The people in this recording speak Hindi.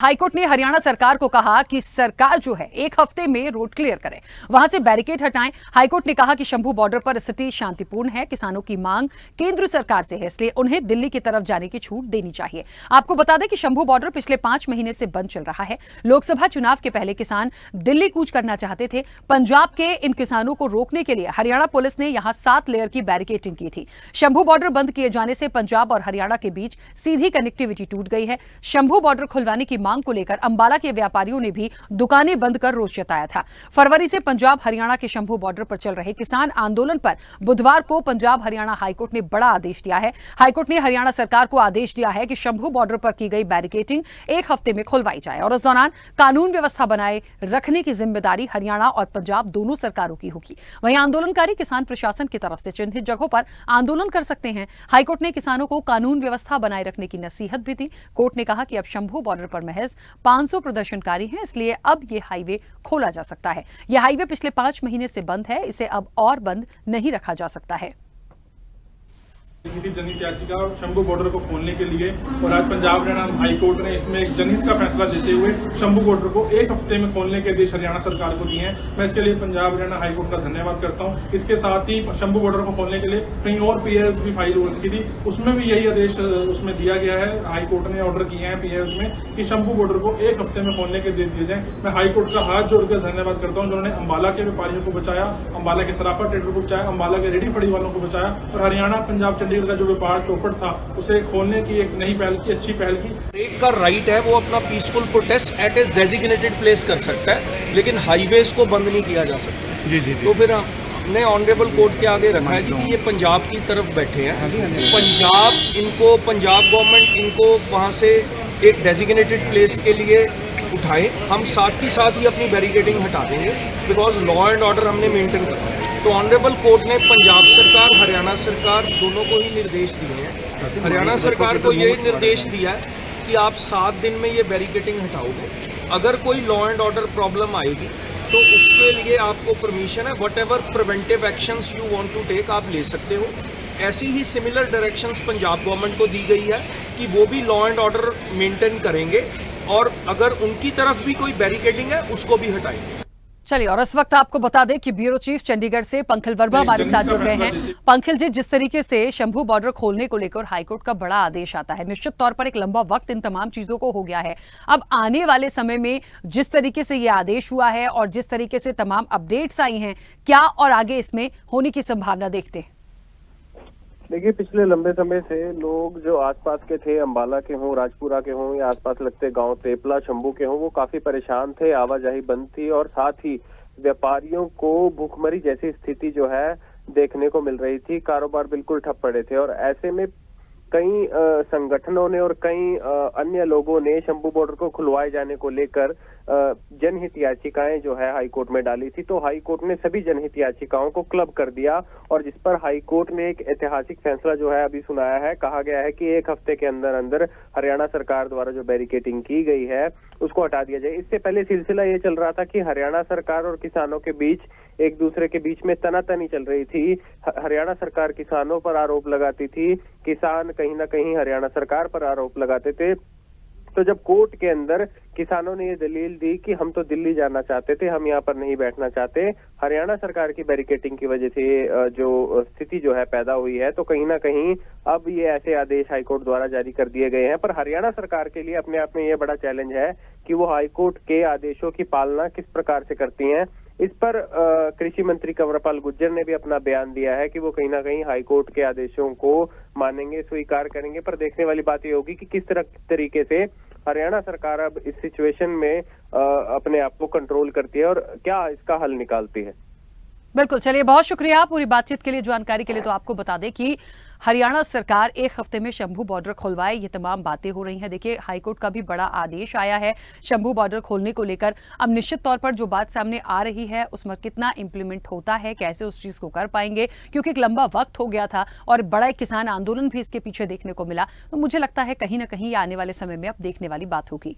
हाईकोर्ट ने हरियाणा सरकार को कहा कि सरकार जो है 1 हफ्ते में रोड क्लियर करे, वहां से बैरिकेड हटाएं। हाईकोर्ट ने कहा कि शंभू बॉर्डर पर स्थिति शांतिपूर्ण है, किसानों की मांग केंद्र सरकार से है, इसलिए उन्हें दिल्ली की तरफ जाने की छूट देनी चाहिए। आपको बता दें कि शंभू बॉर्डर पिछले 5 महीने से बंद चल रहा है। लोकसभा चुनाव के पहले किसान दिल्ली कूच करना चाहते थे। पंजाब के इन किसानों को रोकने के लिए हरियाणा पुलिस ने यहां 7 लेयर की बैरिकेडिंग की थी। शंभू बॉर्डर बंद किए जाने से पंजाब और हरियाणा के बीच सीधी कनेक्टिविटी टूट गई है। शंभू बॉर्डर खुलवाने की मांग को लेकर अंबाला के व्यापारियों ने भी दुकानें बंद कर रोष जताया था। फरवरी से पंजाब हरियाणा के शंभू बॉर्डर पर चल रहे किसान आंदोलन पर बुधवार को पंजाब हरियाणा हाईकोर्ट ने बड़ा आदेश दिया है। हाईकोर्ट ने हरियाणा सरकार को आदेश दिया है कि शंभू बॉर्डर पर की गई बैरिकेडिंग 1 हफ्ते में खुलवाई जाए और इस दौरान कानून व्यवस्था बनाए रखने की जिम्मेदारी हरियाणा और पंजाब दोनों सरकारों की होगी। वहीं आंदोलनकारी किसान प्रशासन की तरफ से चिन्हित जगहों पर आंदोलन कर सकते हैं। हाईकोर्ट ने किसानों को कानून व्यवस्था बनाए रखने की नसीहत भी दी। कोर्ट ने कहा कि अब शंभू बॉर्डर पर महज 500 प्रदर्शनकारी हैं, इसलिए अब यह हाईवे खोला जा सकता है। यह हाईवे पिछले 5 महीने से बंद है, इसे अब और बंद नहीं रखा जा सकता है। जनहित याचिका शंभू बॉर्डर को खोलने के लिए और आज पंजाब हरियाणा हाईकोर्ट ने इसमें एक जनहित का फैसला देते हुए शंभू बॉर्डर को 1 हफ्ते में खोलने के आदेश हरियाणा सरकार को दिए हैं। मैं इसके लिए पंजाब हरियाणा हाईकोर्ट का धन्यवाद करता हूं। इसके साथ ही शंभू बॉर्डर को खोलने के लिए कहीं और पीएस भी फाइल हो रखी थी, उसमें भी यही आदेश उसमें दिया गया है। हाईकोर्ट ने ऑर्डर किए हैं पीएस में कि शंभू बॉर्डर को 1 हफ्ते में खोलने के दिए जाए। मैं हाईकोर्ट का हाथ जोड़कर धन्यवाद करता हूँ जिन्होंने अंबाला के व्यापारियों को बचाया, अंबाला के सराफा ट्रेडर को बचाया, अंबाला के रेडी फड़ी वालों को बचाया और हरियाणा पंजाब चंडीगढ़ का जो व्यापार चौपट था उसे खोलने की एक नई पहल की, अच्छी पहल की। एक का राइट है वो अपना पीसफुल प्रोटेस्ट एट ए डेजिग्नेटेड प्लेस कर सकता है, लेकिन हाईवेज को बंद नहीं किया जा सकता। जी। तो फिर हमने ऑनरेबल कोर्ट के आगे रखा है कि ये पंजाब की तरफ बैठे हैं। पंजाब गवर्नमेंट इनको वहाँ से एक डेजिग्नेटेड प्लेस के लिए उठाए। हम साथ ही अपनी बैरिकेडिंग हटा देंगे, बिकॉज लॉ एंड ऑर्डर हमने मेंटेन करना है। तो ऑनरेबल कोर्ट ने पंजाब सरकार हरियाणा सरकार दोनों को ही निर्देश दिए हैं। हरियाणा सरकार को ये निर्देश दिया है कि आप 7 दिन में ये बैरिकेडिंग हटाओगे। अगर कोई लॉ एंड ऑर्डर प्रॉब्लम आएगी तो उसके लिए आपको परमिशन है, whatever preventive actions you want to take आप ले सकते हो। ऐसी ही सिमिलर डायरेक्शंस पंजाब गवर्नमेंट को दी गई है कि वो भी लॉ एंड ऑर्डर मेंटेन करेंगे और अगर उनकी तरफ भी कोई बैरिकेडिंग है उसको भी हटाएंगे। चलिए, और इस वक्त आपको बता दें कि ब्यूरो चीफ चंडीगढ़ से पंखिल वर्मा हमारे साथ जुड़ गए हैं। पंखिल जी, जिस तरीके से शंभू बॉर्डर खोलने को लेकर हाईकोर्ट का बड़ा आदेश आता है, निश्चित तौर पर एक लंबा वक्त इन तमाम चीजों को हो गया है। अब आने वाले समय में जिस तरीके से ये आदेश हुआ है और जिस तरीके से तमाम अपडेट्स आई हैं, क्या और आगे इसमें होने की संभावना देखते हैं? देखिए, पिछले लंबे समय से लोग जो आसपास के थे, अंबाला के हों, राजपुरा के हों या आसपास लगते गांव तेपला, शंभू के हों, वो काफी परेशान थे। आवाजाही बंद थी और साथ ही व्यापारियों को भूखमरी जैसी स्थिति जो है देखने को मिल रही थी। कारोबार बिल्कुल ठप पड़े थे और ऐसे में कई संगठनों ने और कई अन्य लोगों ने शंभू बॉर्डर को खुलवाए जाने को लेकर जनहित याचिकाएं जो है हाईकोर्ट में डाली थी। तो हाईकोर्ट ने सभी जनहित याचिकाओं को क्लब कर दिया और जिस पर हाईकोर्ट ने एक ऐतिहासिक फैसला जो है अभी सुनाया है। कहा गया है कि 1 हफ्ते के अंदर अंदर हरियाणा सरकार द्वारा जो बैरिकेडिंग की गई है उसको हटा दिया जाए। इससे पहले सिलसिला ये चल रहा था कि हरियाणा सरकार और किसानों के बीच एक दूसरे के बीच में तनातनी चल रही थी। हरियाणा सरकार किसानों पर आरोप लगाती थी, किसान कहीं ना कहीं हरियाणा सरकार पर आरोप लगाते थे। तो जब कोर्ट के अंदर किसानों ने ये दलील दी कि हम तो दिल्ली जाना चाहते थे, हम यहाँ पर नहीं बैठना चाहते, हरियाणा सरकार की बैरिकेडिंग की वजह से जो स्थिति जो है पैदा हुई है, तो कहीं ना कहीं अब ये ऐसे आदेश हाईकोर्ट द्वारा जारी कर दिए गए हैं। पर हरियाणा सरकार के लिए अपने आप में ये बड़ा चैलेंज है कि वो हाईकोर्ट के आदेशों की पालना किस प्रकार से करती हैं। इस पर कृषि मंत्री कंवरपाल गुर्जर ने भी अपना बयान दिया है कि वो कहीं ना कहीं हाईकोर्ट के आदेशों को मानेंगे, स्वीकार करेंगे। पर देखने वाली बात ये होगी कि किस तरीके से हरियाणा सरकार अब इस सिचुएशन में अपने आप को कंट्रोल करती है और क्या इसका हल निकालती है। बिल्कुल, चलिए, बहुत शुक्रिया पूरी बातचीत के लिए, जानकारी के लिए। तो आपको बता दें कि हरियाणा सरकार 1 हफ्ते में शंभू बॉर्डर खुलवाए, ये तमाम बातें हो रही हैं। देखिए, हाईकोर्ट का भी बड़ा आदेश आया है शंभू बॉर्डर खोलने को लेकर। अब निश्चित तौर पर जो बात सामने आ रही है उसमें कितना इंप्लीमेंट होता है, कैसे उस चीज को कर पाएंगे, क्योंकि एक लंबा वक्त हो गया था और बड़ा एक किसान आंदोलन भी इसके पीछे देखने को मिला। तो मुझे लगता है कहीं ना कहीं आने वाले समय में अब देखने वाली बात होगी।